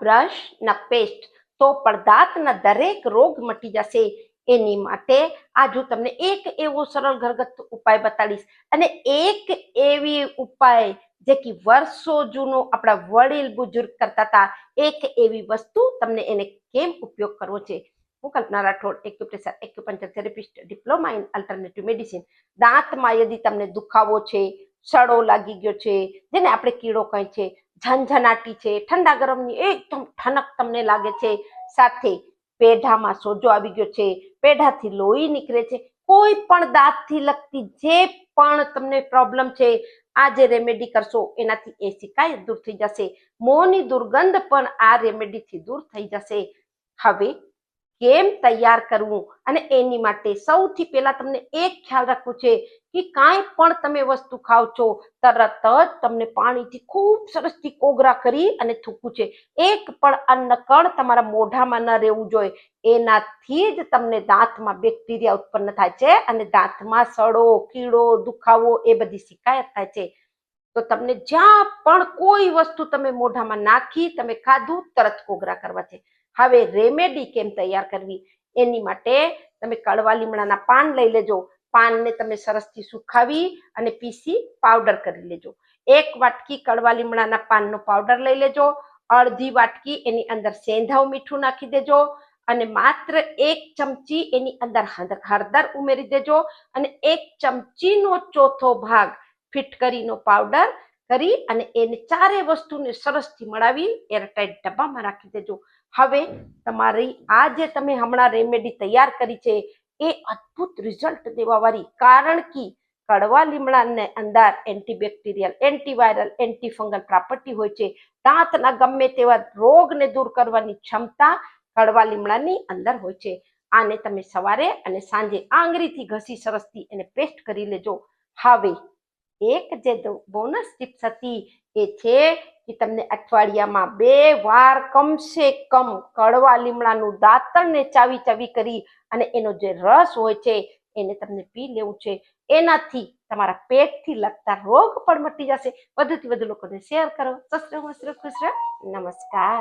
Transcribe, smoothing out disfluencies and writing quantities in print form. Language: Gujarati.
બ્રશ ના પેસ્ટ તો પણ દાંતના દરેક રોગ મટી જશે। એની માટે આજ હું તમને એક એવો સરળ ઘરગથ્થુ ઉપાય બતાડીશ અને એક એવી ઉપાય જે કે વર્ષો જૂનો આપણા વડીલ બુજુર્ગ કરતા હતા, એક એવી વસ્તુ તમને એને કેમ ઉપયોગ કરવો છે। હું Kalpana Rathod, acupressure acupuncture therapist, diploma in alternative medicine. દાંતમાં યદિ તમને દુખાવો છે, સડો લાગી ગયો છે, જેને આપણે કીડો કહે છે, ઝંઝનાટી છે, ઠંડા ગરમની એકદમ ઠનક તમને લાગે છે, સાથે પેઢામાં સોજો આવી ગયો છે, પેઢાથી લોહી નીકળે છે, કોઈ પણ દાંતથી લગતી જે પણ તમને પ્રોબ્લેમ છે, આ જે રેમેડી કરશો એનાથી એ શિકાયત દૂર થઈ જશે। મોંની દુર્ગંધ પણ આ રેમેડીથી દૂર થઈ જશે। હવે કેમ તૈયાર કરવું અને એની માટે સૌથી પહેલા તમને એક ખ્યાલ રાખવું છે કે કાંઈ પણ તમે વસ્તુ ખાવ છો તરત જ તમને પાણીથી ખૂબ સરસથી કોગરા કરી અને થૂકવું છે। એક પણ અન્ન કણ તમારા મોઢામાં ન રહેવું જોઈએ, એનાથી જ તમને દાંતમાં બેક્ટેરિયા ઉત્પન્ન થાય છે અને દાંતમાં સડો, કીડો, દુખાવો એ બધી શિકાયત થાય છે। તો તમને જ્યાં પણ કોઈ વસ્તુ તમે મોઢામાં નાખી તમે ખાધું તરત કોગરા કરવા છે। હવે રેમેડી કેમ તૈયાર કરવી એની માટે તમે કડવા લીમડાના પાન લઈ લેજો। પાનને તમે સરસથી સુખાવી અને પીસી પાવડર કરી લેજો। 1 વાટકી કડવા લીમડાના પાનનો પાવડર લઈ લેજો। અડધી વાટકી એની અંદર સેંધાવ મીઠું નાખી દેજો અને માત્ર 1 ચમચી એની અંદર હળદર ઉમેરી દેજો અને 1 ચમચીનો ચોથો ભાગ ફિટકરીનો પાવડર કરી અને એને ચારે વસ્તુને સરસથી મળાવી એરટાઈટ ડબ્બામાં રાખી દેજો। હવે તમારી આ જે તમે હમણાં રેમેડી તૈયાર કરી છે એ અદ્ભુત રિઝલ્ટ દેવા વાળી, કારણ કે કડવા લીમડાને અંદર એન્ટીબેક્ટેરિયલ, એન્ટીવાયરલ, એન્ટીફંગલ પ્રોપર્ટી હોય છે। દાંતના ગમે તેવા રોગને દૂર કરવાની ક્ષમતા કડવા લીમડાની અંદર હોય છે। આને તમે સવારે અને સાંજે આંગળીથી ઘસી સરસથી એને પેસ્ટ કરી લેજો। હવે એક જે બોનસ ટિપ્સ હતી એ છે કે તમને અઠવાડિયામાં 2 વાર કમસે કમ કડવા લીમડાનું દાંતણને ચાવી કરી અને એનો જે રસ હોય છે એને તમને પી લેવું છે। એનાથી તમારા પેટથી લગતા રોગ પણ મટી જશે। વધુથી વધુ લોકોને શેર કરો। સસ્ત્ર મસ્ત્ર ખુશ રહો। નમસ્કાર।